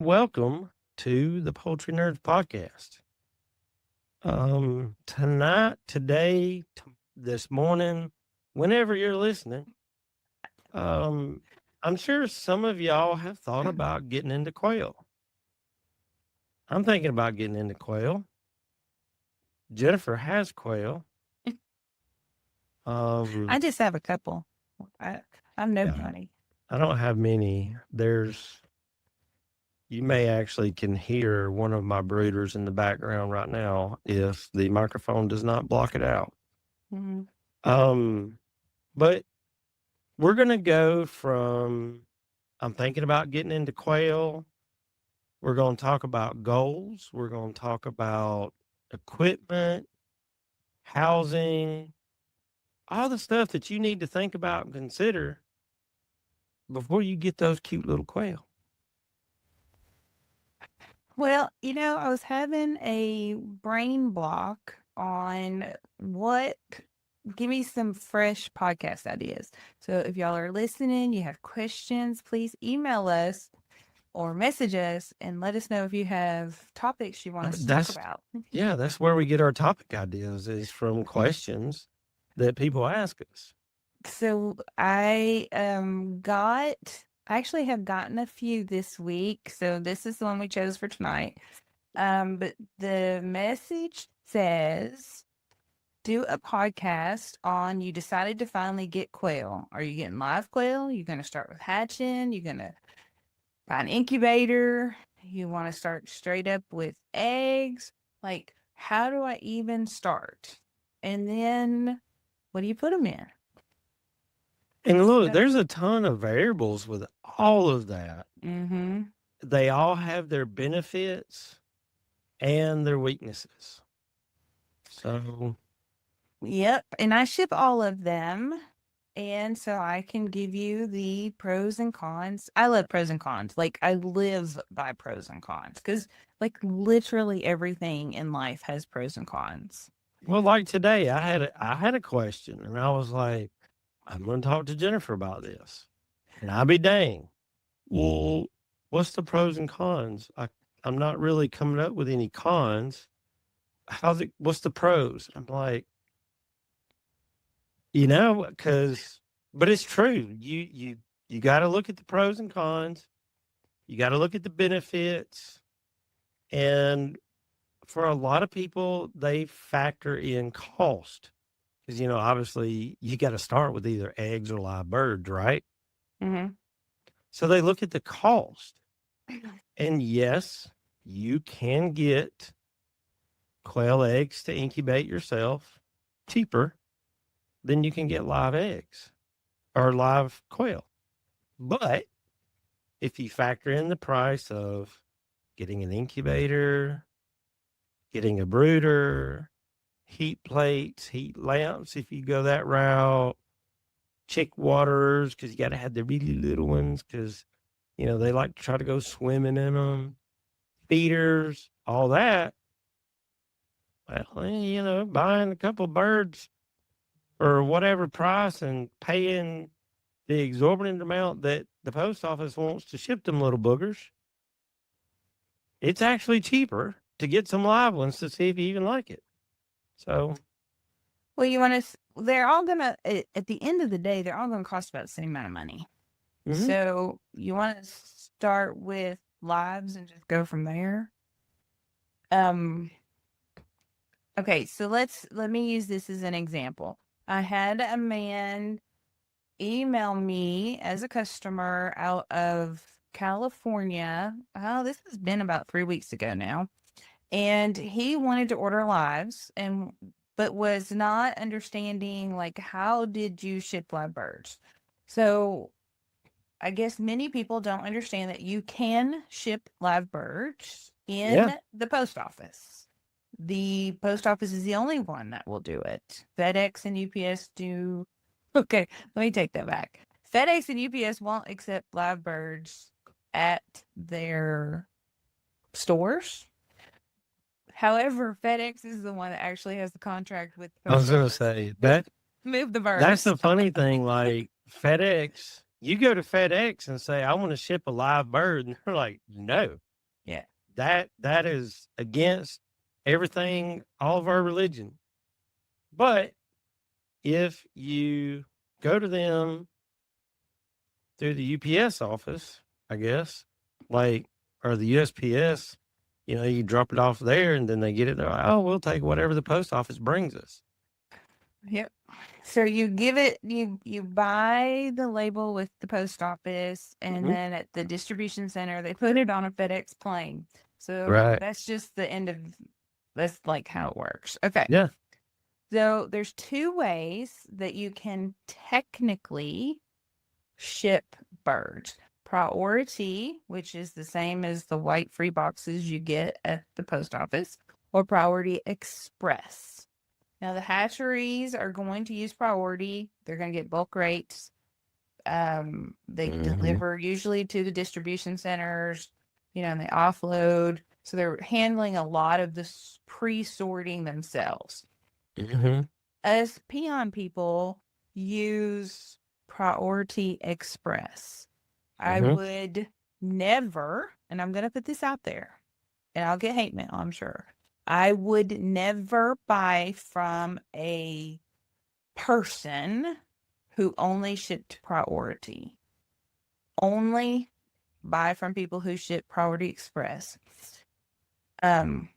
Welcome to the Poultry Nerds Podcast. Tonight, today, this morning, whenever you're listening, um, I'm sure some of y'all have thought about getting into quail. I'm thinking about getting into quail. Jennifer has quail. I just have a couple. I'm Yeah, nobody. I don't have many. You may actually can hear one of my brooders in the background right now if the microphone does not block it out. Mm-hmm. Um, but we're going to go from I'm thinking about getting into quail. We're going to talk about goals. We're going to talk about equipment, housing, all the stuff that you need to think about and consider before you get those cute little quail. Well, I was having a brain block on give me some fresh podcast ideas. So if y'all are listening, you have questions, please email us or message us and let us know if you have topics you want us to talk about. Yeah, that's where we get our topic ideas is from questions that people ask us. So I actually have gotten a few this week. So this is the one we chose for tonight. But the message says, do a podcast on you decided to finally get quail. Are you getting live quail? You're going to start with hatching. You're going to buy an incubator. You want to start straight up with eggs. Like, how do I even start? And then what do you put them in? And look, there's a ton of variables with all of that. Mm-hmm. They all have their benefits and their weaknesses. So, yep. And I ship all of them. And so I can give you the pros and cons. I love pros and cons. Like, I live by pros and cons because, like, literally everything in life has pros and cons. well, like today, I had a question, and I was like, I'm going to talk to Jennifer about this, and I'll be dang. Well, what's the pros and cons? I'm not really coming up with any cons. What's the pros? I'm like, but it's true. You got to look at the pros and cons. You got to look at the benefits. And for a lot of people, they factor in cost because, obviously you got to start with either eggs or live birds, right? Mm-hmm. So they look at the cost. And yes, you can get quail eggs to incubate yourself cheaper than you can get live eggs or live quail. But if you factor in the price of getting an incubator, getting a brooder, heat plates, heat lamps, if you go that route, chick waterers, because you got to have the really little ones because, they like to try to go swimming in them, feeders, all that. Well, buying a couple birds or whatever price and paying the exorbitant amount that the post office wants to ship them little boogers, it's actually cheaper to get some live ones to see if you even like it. So, well, they're all gonna, at the end of the day, they're all gonna cost about the same amount of money. Mm-hmm. So you want to start with lives and just go from there. Okay, so let me use this as an example. I had a man email me as a customer out of California. Oh, this has been about 3 weeks ago now. And he wanted to order lives but was not understanding, like, how did you ship live birds? So I guess many people don't understand that you can ship live birds in the post office. The post office is the only one that will do it. FedEx and UPS do. Okay, let me take that back. FedEx and UPS won't accept live birds at their stores. However, FedEx is the one that actually has the contract with the I was going to say that move the birds. That's the funny thing. Like FedEx, you go to FedEx and say, I want to ship a live bird. And they're like, no, that is against everything, all of our religion. But if you go to them through the UPS office, I guess, like, or the USPS, you drop it off there and then they get it. They're like, oh, we'll take whatever the post office brings us. Yep. So you give it, you buy the label with the post office, and then at the distribution center, they put it on a FedEx plane. So Right. that's just the end of, that's like how it works. Okay. Yeah. So there's two ways that you can technically ship birds. Priority, which is the same as the white free boxes you get at the post office, or Priority Express. Now, the hatcheries are going to use priority. They're going to get bulk rates. They deliver usually to the distribution centers, and they offload. So they're handling a lot of this pre-sorting themselves. Us peon people use Priority Express. I would never, and I'm going to put this out there, and I'll get hate mail, I'm sure. I would never buy from a person who only shipped Priority. Only buy from people who ship Priority Express. And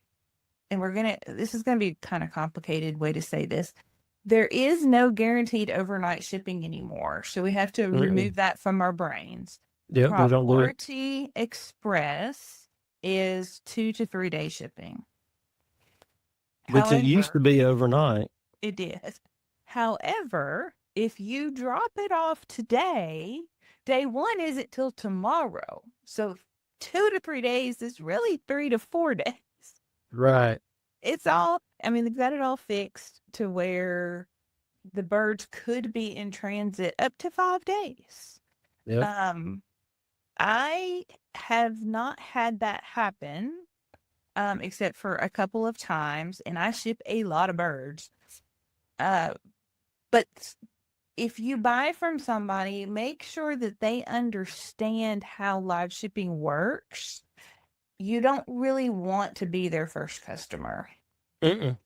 this is going to be kind of complicated way to say this. There is no guaranteed overnight shipping anymore. So we have to remove that from our brains. Yep, Priority Express is 2 to 3 day shipping. Which it used to be overnight. It did. However, if you drop it off today, day one isn't till tomorrow. So 2 to 3 days is really 3 to 4 days. Right. It's all, they've got it all fixed to where the birds could be in transit up to 5 days. Yep. I have not had that happen, except for a couple of times, and I ship a lot of birds. But if you buy from somebody, make sure that they understand how live shipping works. You don't really want to be their first customer. No,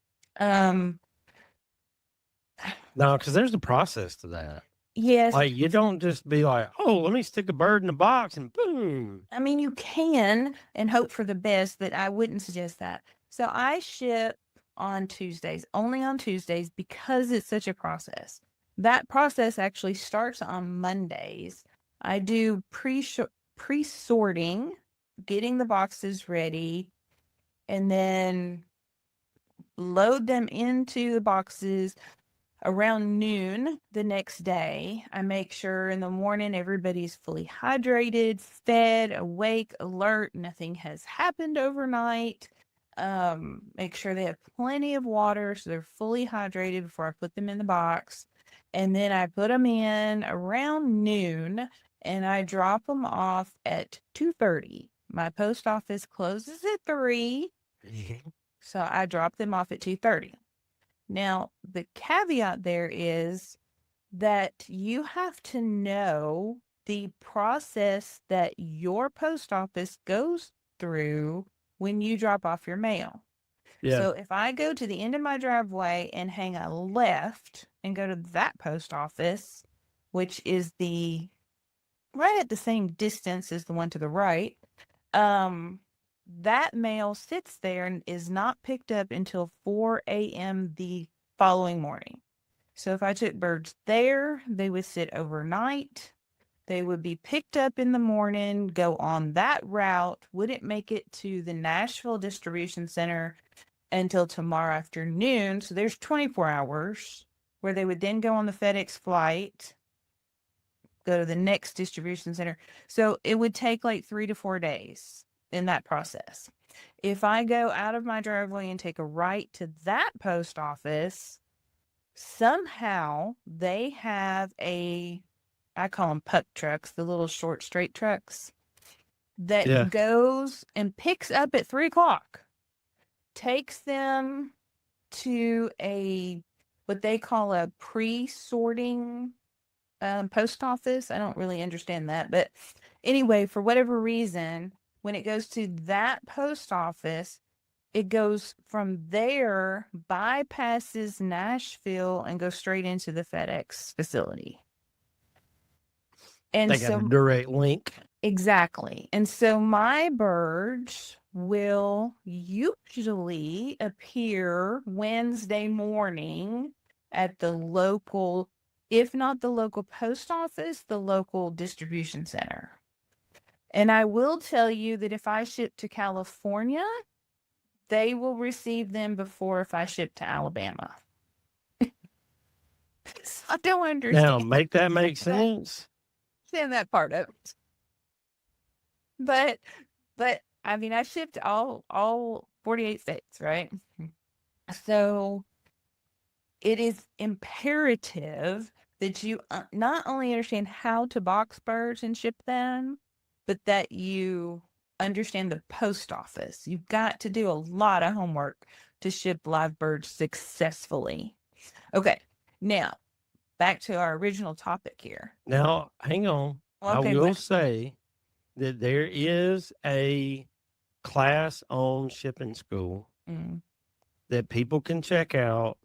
because there's a process to that. Yes. Like, you don't just be like, oh, let me stick a bird in a box and boom. You can and hope for the best, but I wouldn't suggest that. So I ship on Tuesdays, only on Tuesdays, because it's such a process. That process actually starts on Mondays. I do pre-sorting, getting the boxes ready, and then load them into the boxes around noon the next day. I make sure in the morning everybody's fully hydrated, fed, awake, alert. Nothing has happened overnight. Make sure they have plenty of water so they're fully hydrated before I put them in the box. And then I put them in around noon and I drop them off at 2:30. My post office closes at 3. So I drop them off at 2:30. Now, the caveat there is that you have to know the process that your post office goes through when you drop off your mail. Yeah. So if I go to the end of my driveway and hang a left and go to that post office, which is right at the same distance as the one to the right, that mail sits there and is not picked up until 4 a.m. the following morning. So if I took birds there, they would sit overnight. They would be picked up in the morning, go on that route, wouldn't make it to the Nashville distribution center until tomorrow afternoon. So there's 24 hours where they would then go on the FedEx flight, go to the next distribution center. So it would take like 3 to 4 days in that process. If I go out of my driveway and take a right to that post office, somehow they have I call them puck trucks, the little short straight trucks that goes and picks up at 3:00, takes them to what they call a pre-sorting post office. I don't really understand that, but anyway, for whatever reason, When it goes to that post office, it goes from there, bypasses Nashville, and goes straight into the FedEx facility. And They got a so, direct link. exactly. And so my birds will usually appear Wednesday morning at the local, if not the local post office, the local distribution center. And I will tell you that if I ship to California, they will receive them before if I ship to Alabama. So I don't Now, understand make that make sense. that part of it. But I mean, I shipped all 48 states, right? So it is imperative that you not only understand how to box birds and ship them, but that you understand the post office. You've got to do a lot of homework to ship live birds successfully. Okay, now back to our original topic here. Now, hang on. Okay, I will say that there is a class on shipping school that people can check out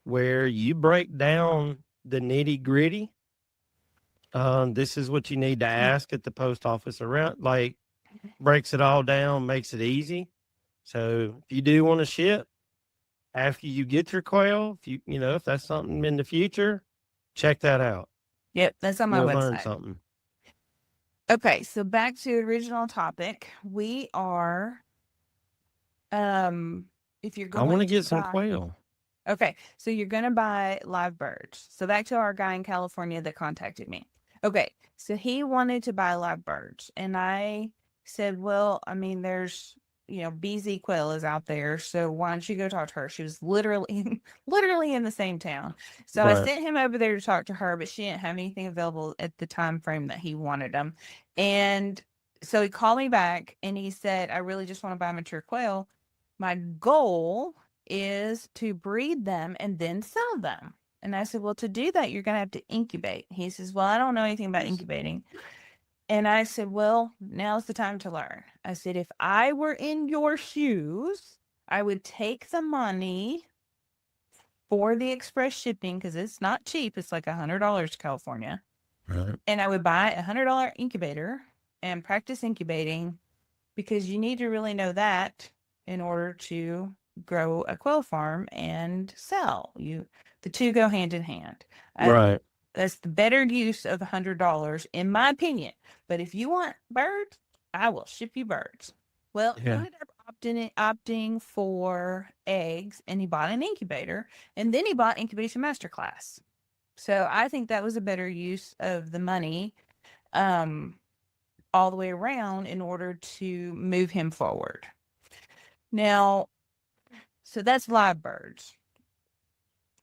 where you break down the nitty gritty. This is what you need to ask at the post office around, like breaks it all down, makes it easy. So if you do want to ship after you get your quail, if that's something in the future, check that out. Yep, that's on my You'll website. learn something. Okay, so back to the original topic. We are, if you're I going want to get to some buy, quail. okay, so you're going to buy live birds. So back to our guy in California that contacted me. Okay, so he wanted to buy live birds. And I said, well, I mean, there's, BZ Quail is out there. So why don't you go talk to her? She was literally in the same town. So I Right. sent him over there to talk to her, but she didn't have anything available at the time frame that he wanted them. And so he called me back and he said, I really just want to buy mature quail. My goal is to breed them and then sell them. And I said, well, to do that, you're going to have to incubate. He says, well, I don't know anything about incubating. And I said, well, now's the time to learn. I said, if I were in your shoes, I would take the money for the express shipping because it's not cheap. It's like $100 to California. Right. And I would buy a $100 incubator and practice incubating because you need to really know that in order to grow a quail farm and sell. The two go hand in hand. Right. That's the better use of $100 in my opinion. But if you want birds, I will ship you birds. Well, he ended up opting for eggs, and he bought an incubator, and then he bought Incubation Masterclass. So I think that was a better use of the money all the way around in order to move him forward. Now, so that's live birds.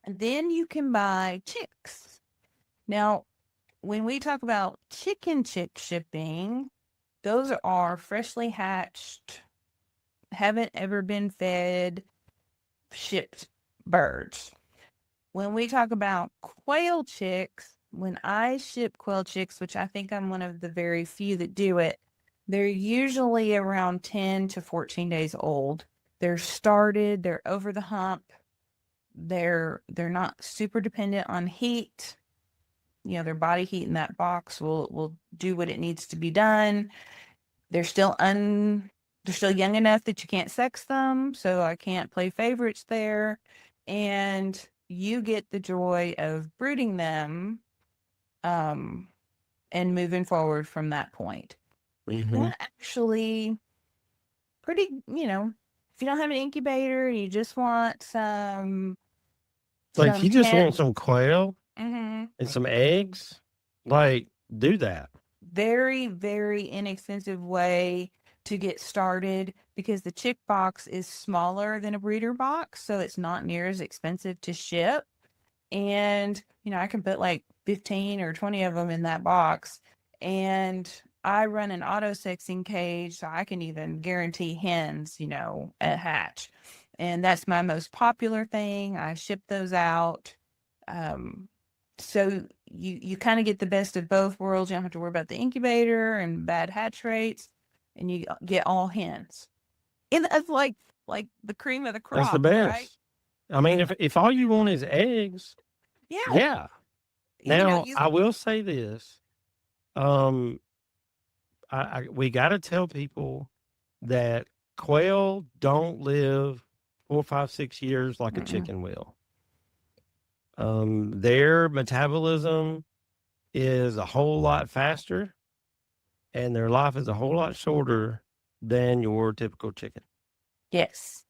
And then you can buy chicks. Now, when we talk about chicken chick shipping, those are freshly hatched, haven't ever been fed, shipped birds. When we talk about quail chicks, when I ship quail chicks, which I think I'm one of the very few that do it, they're usually around 10 to 14 days old. They're started, they're over the hump. They're not super dependent on heat. Their body heat in that box will do what it needs to be done. They're still young enough that you can't sex them, so I can't play favorites there. And you get the joy of brooding them and moving forward from that point. That actually pretty, if you don't have an incubator, you just want some Like you just want some quail and some eggs, do that. Very, very inexpensive way to get started because the chick box is smaller than a breeder box, so it's not near as expensive to ship. And, I can put like 15 or 20 of them in that box. And I run an auto sexing cage, so I can even guarantee hens, at hatch. And that's my most popular thing. I ship those out. So you kind of get the best of both worlds. You don't have to worry about the incubator and bad hatch rates. and you get all hens. And that's like the cream of the crop. That's the best. Right? I mean, if all you want is eggs, yeah. Now, I will say this. We got to tell people that quail don't live 4, 5, 6 years like a chicken will. Their metabolism is a whole lot faster, and their life is a whole lot shorter than your typical chicken. Yes.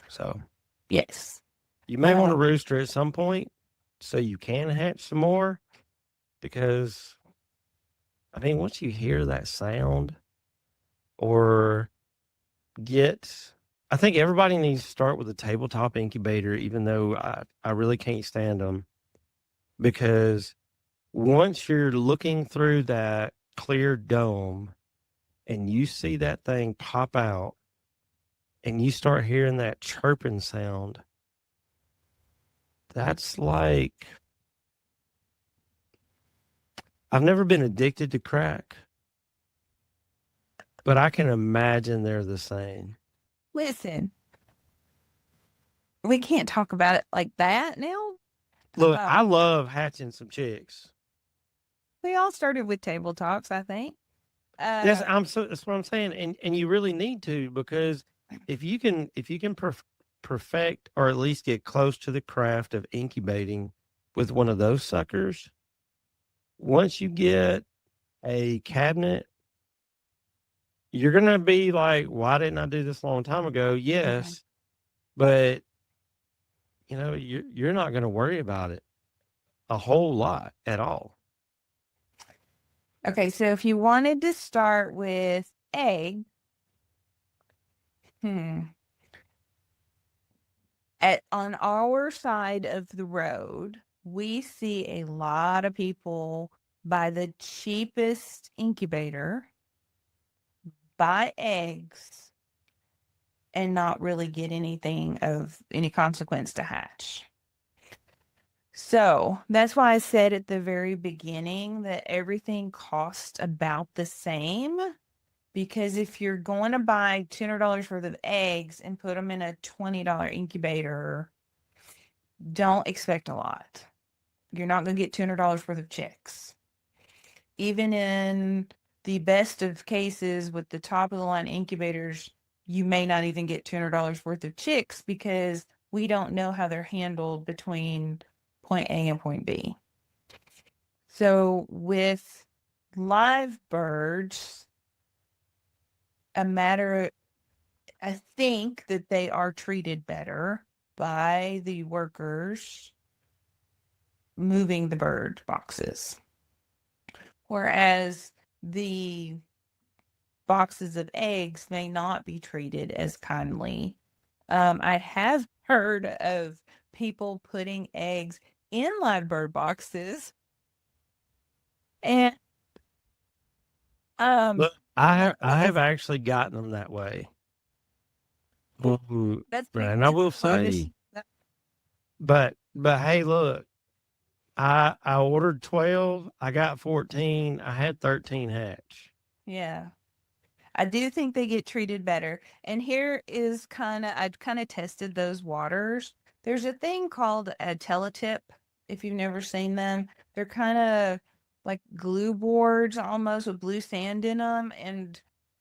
So, yes. You may want to rooster at some point so you can hatch some more, because, I mean, once you hear that sound or I think everybody needs to start with a tabletop incubator, even though I really can't stand them, because once you're looking through that clear dome and you see that thing pop out and you start hearing that chirping sound, that's like, I've never been addicted to crack, but I can imagine they're the same. Listen, we can't talk about it like that now. Look, I love hatching some chicks. We all started with table talks, I think. Yes, that's what I'm saying, and you really need to, because if you can perfect or at least get close to the craft of incubating with one of those suckers, once you get a cabinet, you're gonna be like, "Why didn't I do this a long time ago?" Yes, but you're not gonna worry about it a whole lot at all. Okay, so if you wanted to start with egg, on our side of the road, we see a lot of people buy the cheapest incubator, buy eggs, and not really get anything of any consequence to hatch. So that's why I said at the very beginning that everything costs about the same. Because if you're going to buy $200 worth of eggs and put them in a $20 incubator, don't expect a lot. You're not going to get $200 worth of chicks. Even in the best of cases with the top of the line incubators, you may not even get $200 worth of chicks, because we don't know how they're handled between point A and point B. So with live birds, I think that they are treated better by the workers moving the bird boxes. Whereas the boxes of eggs may not be treated as kindly. I have heard of people putting eggs in live bird boxes, and Look, I have actually gotten them that way. And I will say, but hey, look, I ordered 12, I got 14, I had 13 hatch. Yeah. I do think they get treated better. And here is I'd kind of tested those waters. There's a thing called a teletip, if you've never seen them. They're kind of like glue boards almost with blue sand in them.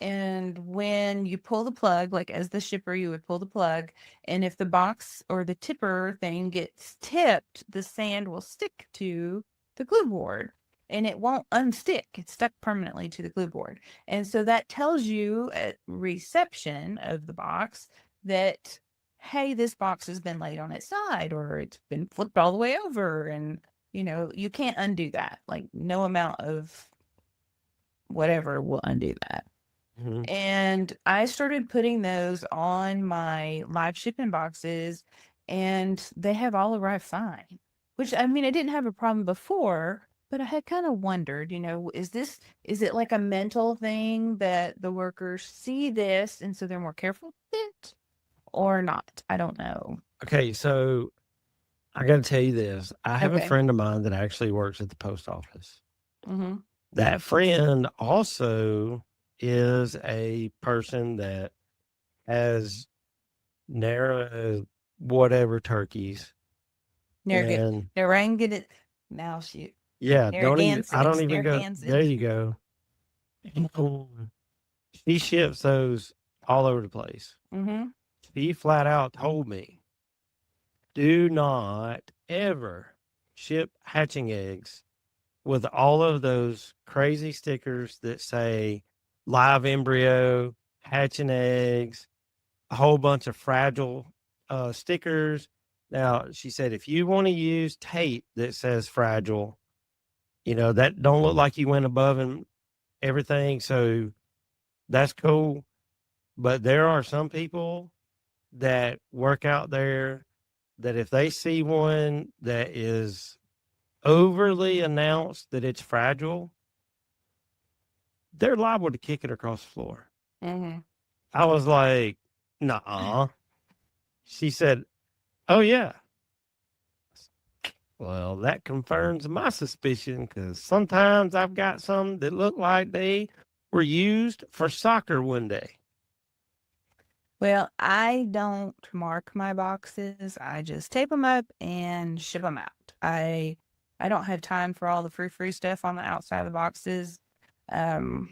And when you pull the plug, like as the shipper, you would pull the plug. And if the box or the tipper thing gets tipped, the sand will stick to the glue board. And it won't unstick. It's stuck permanently to the glue board. And so that tells you at reception of the box that, hey, this box has been laid on its side, or it's been flipped all the way over. And, you can't undo that. Like, no amount of whatever will undo that. Mm-hmm. And I started putting those on my live shipping boxes, and they have all arrived fine. Which, I mean, I didn't have a problem before, but I had kind of wondered, is it like a mental thing that the workers see this and so they're more careful with it, or not? I don't know. Okay, so I got to tell you this. I have a friend of mine that actually works at the post office. Mm-hmm. That friend also is a person that has narrow whatever turkeys. And Narragansett. Now shoot. yeah, I don't even go. Narragansett. There you go. And she ships those all over the place. Mm-hmm. She flat out told me, do not ever ship hatching eggs with all of those crazy stickers that say live embryo, hatching eggs, a whole bunch of fragile stickers. Now, she said, if you want to use tape that says fragile, that don't look like you went above and everything. So that's cool. But there are some people that work out there that if they see one that is overly announced that it's fragile, they're liable to kick it across the floor. Mm-hmm. I was like, nah. She said, oh, yeah. Well, that confirms my suspicion because sometimes I've got some that look like they were used for soccer one day. Well, I don't mark my boxes. I just tape them up and ship them out. I don't have time for all the frou-frou stuff on the outside of the boxes. And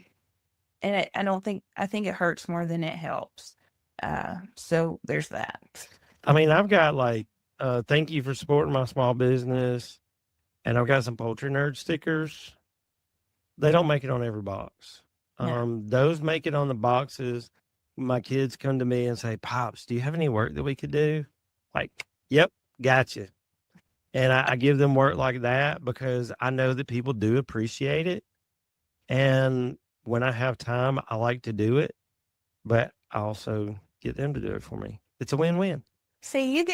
I think it hurts more than it helps. So there's that. I mean, I've got thank you for supporting my small business. And I've got some Poultry Nerd stickers. They don't make it on every box. No. Those make it on the boxes. My kids come to me and say, Pops, do you have any work that we could do? Like, yep, gotcha. And I give them work like that because I know that people do appreciate it. And when I have time, I like to do it, but I also get them to do it for me. It's a win-win. See,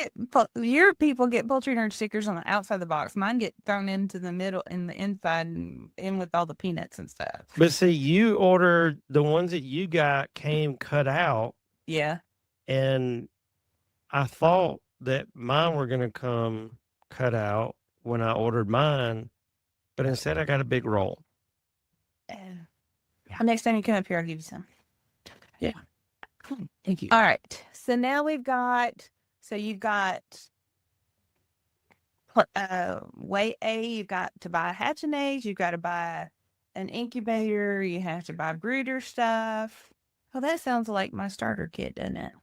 your people get Poultry Nerd stickers on the outside of the box. Mine get thrown into the middle and the inside and in with all the peanuts and stuff. But see, you ordered the ones that you got came cut out. Yeah. And I thought that mine were going to come cut out when I ordered mine, but instead I got a big roll. Next time you come up here, I'll give you some. Yeah. Thank you. All right. So now you've got way A, you've got to buy hatching eggs, you've got to buy an incubator, you have to buy brooder stuff. Oh, that sounds like my starter kit, doesn't it?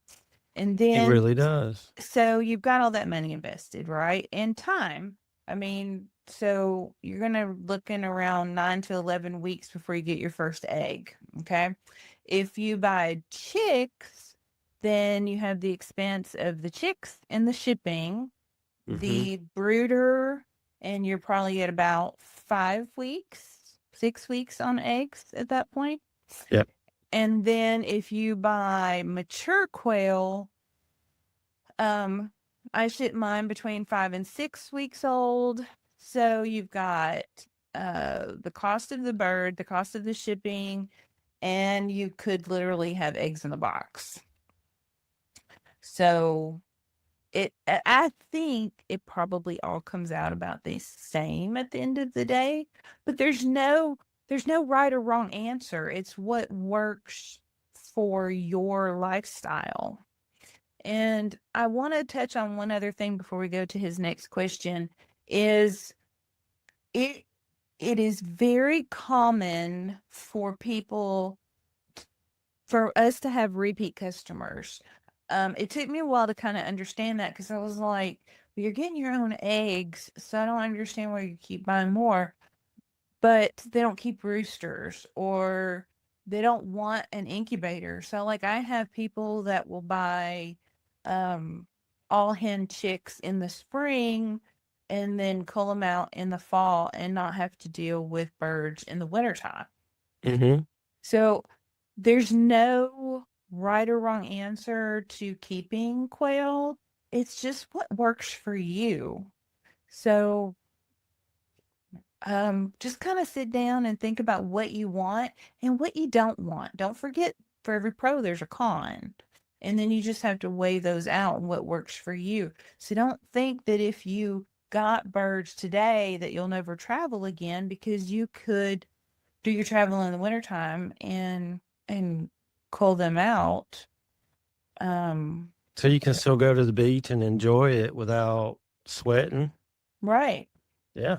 And then it really does. So you've got all that money invested, right? And time. I mean, so you're gonna looking around 9 to 11 weeks before you get your first egg. Okay. If you buy chicks, then you have the expense of the chicks and the shipping, the brooder, and you're probably at about 5 weeks, 6 weeks on eggs at that point. Yep. And then if you buy mature quail, I ship mine between 5 and 6 weeks old. So you've got the cost of the bird, the cost of the shipping, and you could literally have eggs in the box. So I think it probably all comes out about the same at the end of the day, but there's no right or wrong answer. It's what works for your lifestyle. And I want to touch on one other thing before we go to his next question is it is very common for us to have repeat customers. It took me a while to kind of understand that because I was like, well, you're getting your own eggs, so I don't understand why you keep buying more. But they don't keep roosters or they don't want an incubator. So like I have people that will buy all hen chicks in the spring and then cull them out in the fall and not have to deal with birds in the wintertime. Mm-hmm. So there's no right or wrong answer to keeping quail. It's just what works for you. So just kind of sit down and think about what you want and what you don't want. Don't forget, for every pro, there's a con. And then you just have to weigh those out and what works for you. So don't think that if you got birds today that you'll never travel again, because you could do your travel in the wintertime and and cull them out. So you can still go to the beach and enjoy it without sweating. Right. Yeah.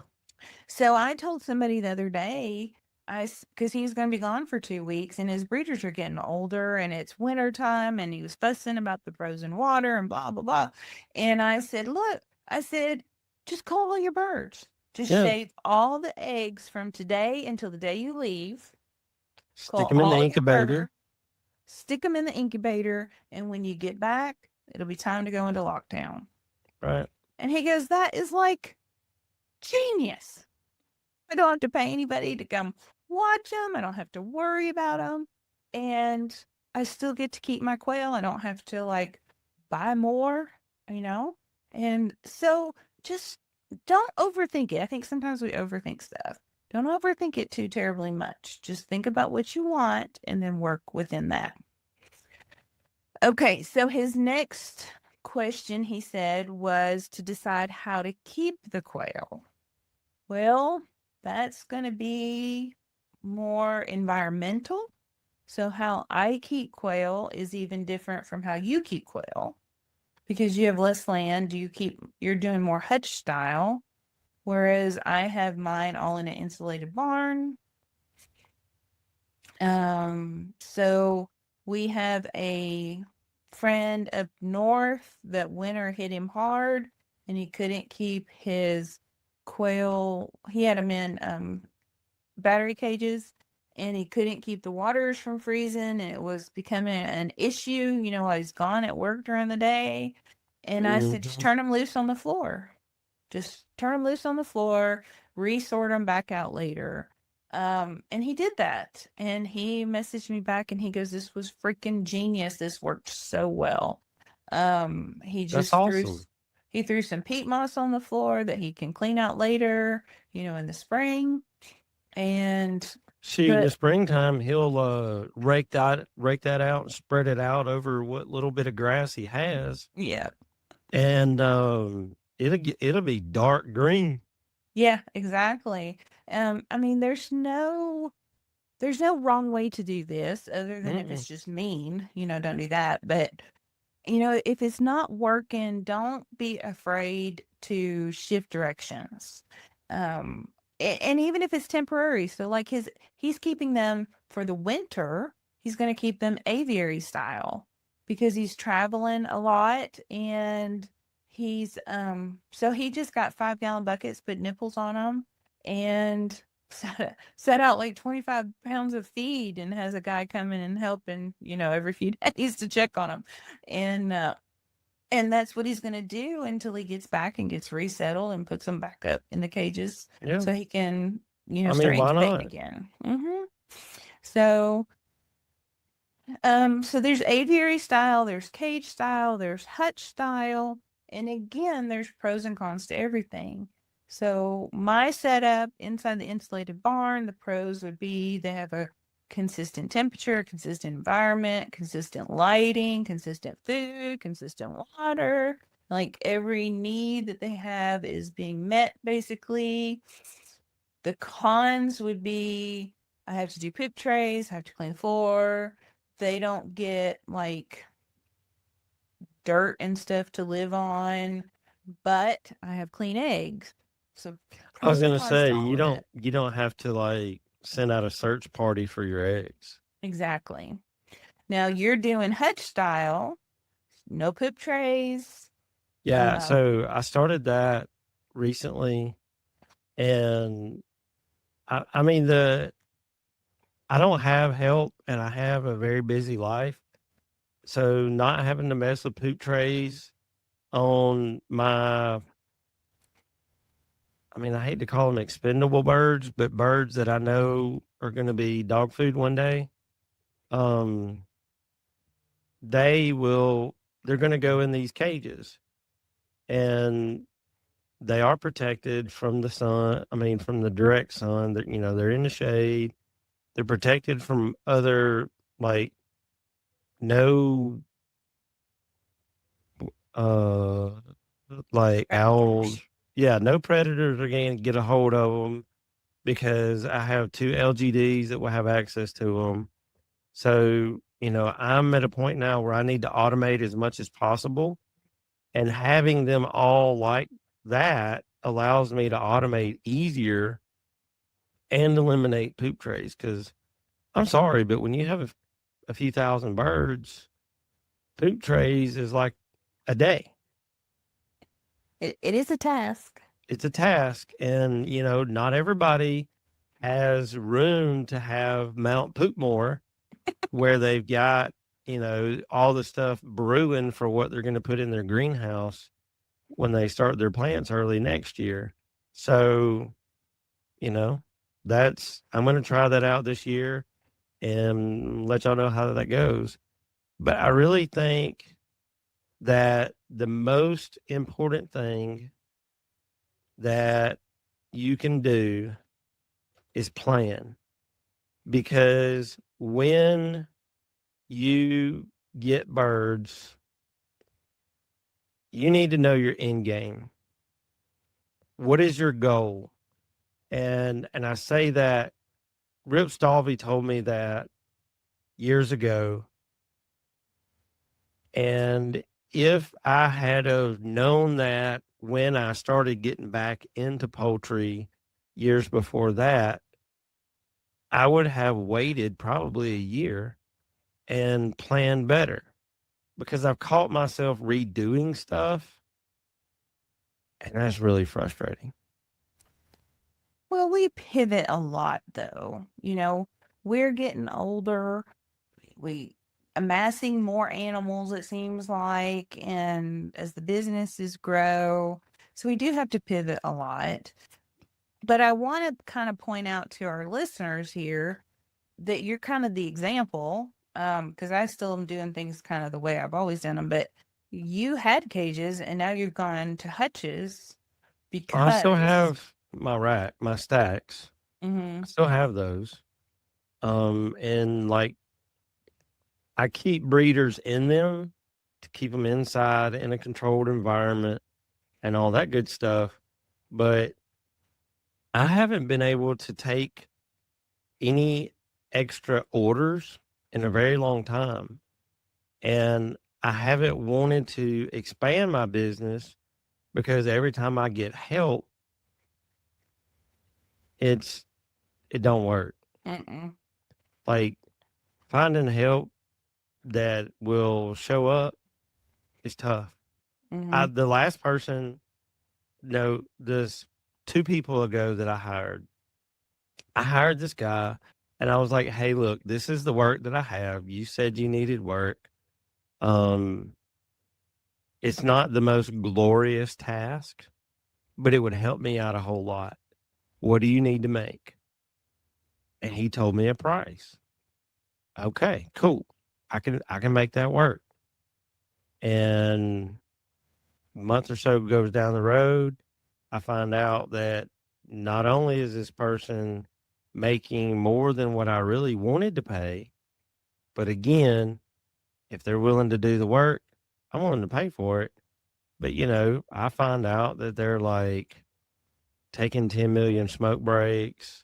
So I told somebody the other day, because he's going to be gone for 2 weeks and his breeders are getting older and it's winter time and he was fussing about the frozen water and blah, blah, blah. And I said, look, I said, just call all your birds. Just Yeah. shave all the eggs from today until the day you leave. Stick them in the incubator. Stick them in the incubator. And when you get back, it'll be time to go into lockdown. Right. And he goes, that is like genius. I don't have to pay anybody to come watch them. I don't have to worry about them. And I still get to keep my quail. I don't have to like buy more, you know? And so just don't overthink it. I think sometimes we overthink stuff. Don't overthink it too terribly much. Just think about what you want and then work within that. Okay, so his next question, he said, was to decide how to keep the quail. Well, that's going to be more environmental. So how I keep quail is even different from how you keep quail. Because you have less land, you're doing more hutch style, whereas I have mine all in an insulated barn. So we have a friend up north that winter hit him hard and he couldn't keep his quail. He had them in battery cages and he couldn't keep the waters from freezing and it was becoming an issue, while he's gone at work during the day. And I said, just turn them loose on the floor. Just turn them loose on the floor, resort them back out later. And he did that. And he messaged me back and he goes, this was freaking genius. This worked so well. That's awesome. He threw some peat moss on the floor that he can clean out later, in the spring. And in the springtime, he'll rake that out and spread it out over what little bit of grass he has. Yeah. And it'll be dark green. Yeah, exactly. I mean, there's no wrong way to do this other than if it's just mean, don't do that. But if it's not working, don't be afraid to shift directions. And even if it's temporary, so like he's keeping them for the winter, he's going to keep them aviary style because he's traveling a lot and he's so he just got 5-gallon buckets, put nipples on them and set out like 25 pounds of feed and has a guy coming and helping, every few days to check on them. And that's what he's going to do until he gets back and gets resettled and puts them back up in the cages so he can, start incubating again. So there's aviary style, there's cage style, there's hutch style. And again, there's pros and cons to everything. So my setup inside the insulated barn, the pros would be they have a consistent temperature, consistent environment, consistent lighting, consistent food, consistent water. Like every need that they have is being met basically. The cons would be I have to do poop trays, I have to clean the floor. They don't get like dirt and stuff to live on, but I have clean eggs. So I was gonna say you don't have to like send out a search party for your eggs. Exactly. Now you're doing hutch style, no poop trays. Yeah, so I started that recently, and I mean I don't have help, and I have a very busy life, so not having to mess with poop trays on my. I mean, I hate to call them expendable birds, but birds that I know are going to be dog food one day. They're going to go in these cages and they are protected from the sun. I mean, from the direct sun that, they're in the shade. They're protected from other, like no, like owls. Yeah, no predators are going to get a hold of them because I have 2 LGDs that will have access to them. So, I'm at a point now where I need to automate as much as possible. And having them all like that allows me to automate easier and eliminate poop trays. Because I'm sorry, but when you have a few thousand birds, poop trays is like a day. It is a task. It's a task. And, not everybody has room to have Mount Poopmore where they've got, all the stuff brewing for what they're going to put in their greenhouse when they start their plants early next year. So, you know, I'm going to try that out this year and let y'all know how that goes. But I really think that the most important thing that you can do is plan, because when you get birds, you need to know your end game. What is your goal? And I say that Rip Stalvey told me that years ago. And if I had have known that when I started getting back into poultry years before that, I would have waited probably a year and planned better, because I've caught myself redoing stuff, and that's really frustrating. Well, we pivot a lot though. We're getting older. We amassing more animals, it seems like, and as the businesses grow. So we do have to pivot a lot. But I want to kind of point out to our listeners here that you're kind of the example, because I still am doing things kind of the way I've always done them. But you had cages, and now you've gone to hutches because I still have my stacks. Mhm. I still have those. And like, I keep breeders in them to keep them inside in a controlled environment and all that good stuff. But I haven't been able to take any extra orders in a very long time. And I haven't wanted to expand my business because every time I get help, it don't work. Mm-mm. Like, finding help that will show up is tough. Mhm. The last person, no, this 2 people ago that I hired this guy, and I was like, "Hey, look, this is the work that I have. You said you needed work. Um, it's not the most glorious task, but it would help me out a whole lot. What do you need to make?" And he told me a price. Okay, cool. I can make that work. And a month or so goes down the road, I find out that not only is this person making more than what I really wanted to pay, but again, if they're willing to do the work, I'm willing to pay for it. But I find out that they're like taking 10 million smoke breaks.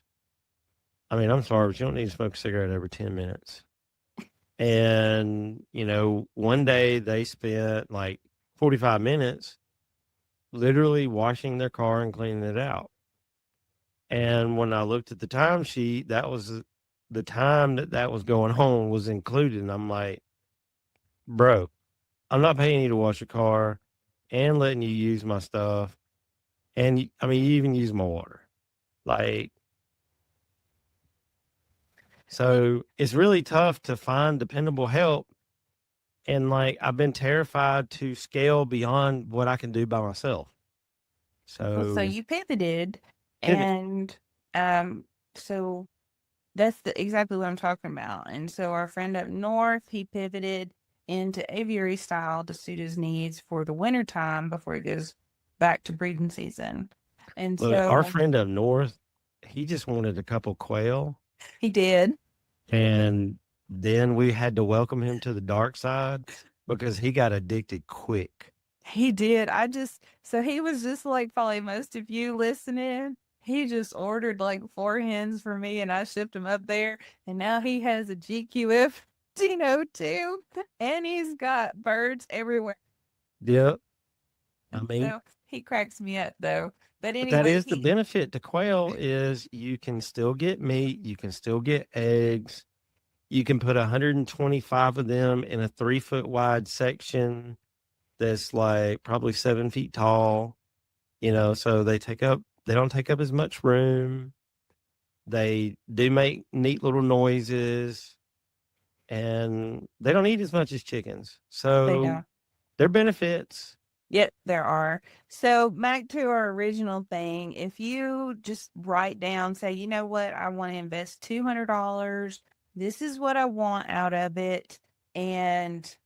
I mean, I'm sorry, but you don't need to smoke a cigarette every 10 minutes. And, one day they spent like 45 minutes literally washing their car and cleaning it out. And when I looked at the timesheet, that was the time that was going on was included. And I'm like, bro, I'm not paying you to wash your car and letting you use my stuff. And I mean, you even use my water. Like, so it's really tough to find dependable help. And like, I've been terrified to scale beyond what I can do by myself. Well, so So you pivoted, pivot. and so that's exactly what I'm talking about. And so our friend up north, he pivoted into aviary style to suit his needs for the winter time before he goes back to breeding season. And Look, our so friend up north, he just wanted a couple quail. he did. And then we had to welcome him to the dark side because he got addicted quick. He did. So he was just like probably most of you listening. He just ordered like 4 hens for me and I shipped them up there. And now he has a GQF too, and he's got birds everywhere. Yep. I mean, So he cracks me up though. But but that anyway, is the benefit to quail is you can still get meat, you can still get eggs. You can put 125 of them in a 3 foot wide section that's like probably 7 feet tall, so they don't take up as much room. They do make neat little noises and they don't eat as much as chickens. they So don't. their benefits. Yep, there are. So back to our original thing. If you just write down, say, you know what, I want to invest $200. This is what I want out of it. And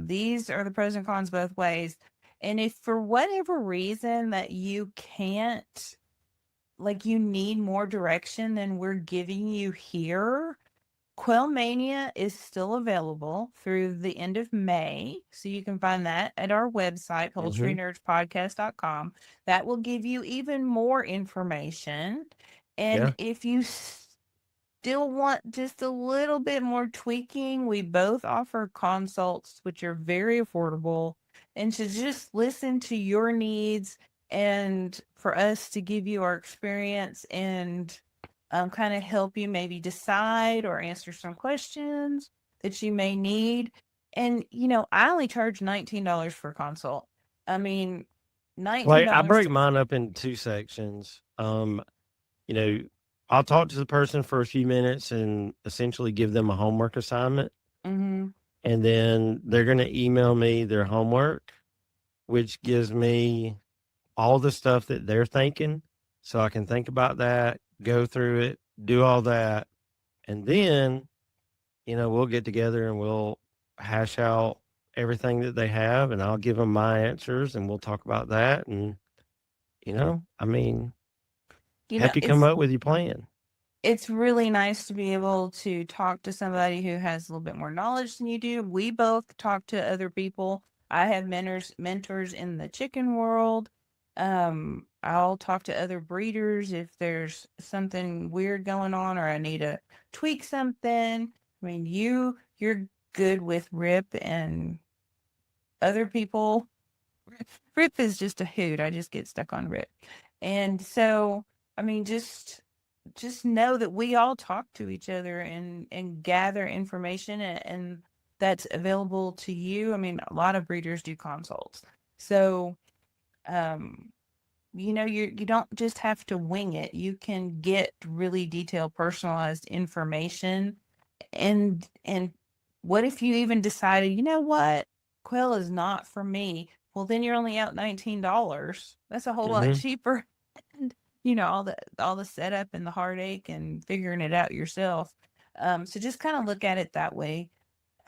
these are the pros and cons both ways. And if for whatever reason that you can't, like you need more direction than we're giving you here, Quail Mania is still available through the end of May. So you can find that at our website, Mm-hmm. poultrynerdspodcast.com. That will give you even more information. And Yeah. if you still want just a little bit more tweaking, we both offer consults, which are very affordable, and to just listen to your needs and for us to give you our experience and kind of help you maybe decide or answer some questions that you may need. And, I only charge $19 for a consult. I mean, Like I $19 break to. mine up in two sections. You know, I'll talk to the person for a few minutes and essentially give them a homework assignment. Mm-hmm. And then they're going to email me their homework, which gives me all the stuff that they're thinking. So I can think about that, go through it, do all that. And then, we'll get together and we'll hash out everything that they have and I'll give them my answers and we'll talk about that. And, I mean, You know, help you come it's up with your plan. it's really nice to be able to talk to somebody who has a little bit more knowledge than you do. We both talk to other people. I have mentors in the chicken world. I'll talk to other breeders if there's something weird going on or I need to tweak something. I mean, you're good with Rip and other people. Rip is just a hoot. I just get stuck on Rip. And so, I mean, just know that we all talk to each other and gather information and that's available to you. I mean, a lot of breeders do consults. So, um, you don't just have to wing it. You can get really detailed, personalized information. And what if you even decided, you know what, quail is not for me? Well, then you're only out $19. That's a whole lot Hmm. cheaper. And all the setup and the heartache and figuring it out yourself. So just kind of look at it that way.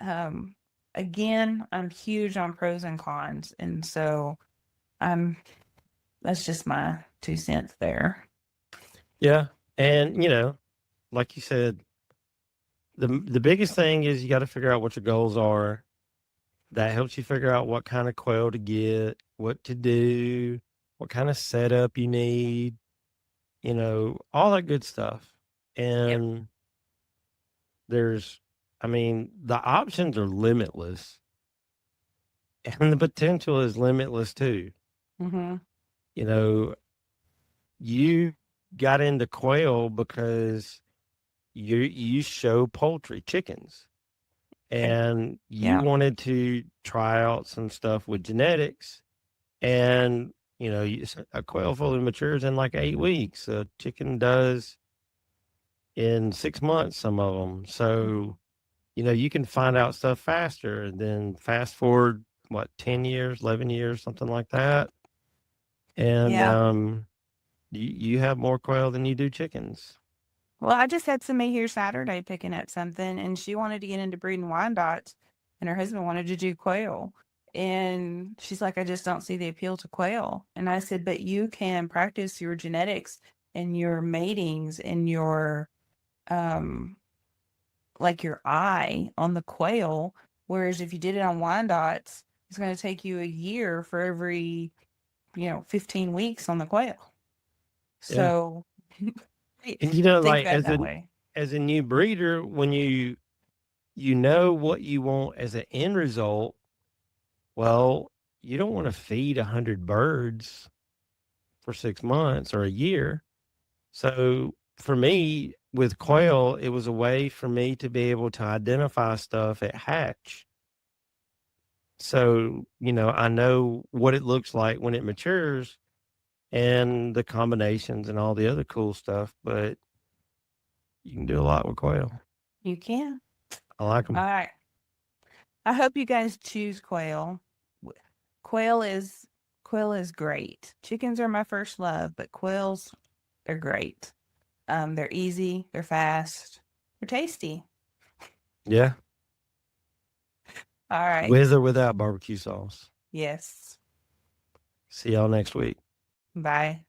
Um, Again, I'm huge on pros and cons, and so I'm that's just my 2 cents there. Yeah. And, like you said, the biggest thing is you got to figure out what your goals are. That helps you figure out what kind of quail to get, what to do, what kind of setup you need, all that good stuff. Yep. And there's, I mean, the options are limitless and the potential is limitless too. Mm-hmm. You know, you got into quail because you show poultry chickens Okay. and you Yeah. wanted to try out some stuff with genetics and a quail fully matures in like 8 weeks. A chicken does in 6 months, some of them. So, you can find out stuff faster and then fast forward, 10 years, 11 years, something like that. And Yeah. you have more quail than you do chickens. Well, I just had somebody here Saturday picking up something, and she wanted to get into breeding Wyandottes, and her husband wanted to do quail. And she's like, I just don't see the appeal to quail. And I said, but you can practice your genetics and your matings and your, um, like your eye on the quail. Whereas if you did it on Wyandottes, it's going to take you a year for every, 15 weeks on the quail. Yeah. So And think like about it that way. as a new breeder, when you you know what you want as an end result, well, you don't want to feed 100 birds for 6 months or a year. So for me, with quail, it was a way for me to be able to identify stuff at hatch. So, I know what it looks like when it matures and the combinations and all the other cool stuff, but you can do a lot with quail. You can. I like them. All right. I hope you guys choose quail. Quail is great. Chickens are my first love, but quails, they're great. They're easy, they're fast, they're tasty. Yeah. All right. With or without barbecue sauce. Yes. See y'all next week. Bye.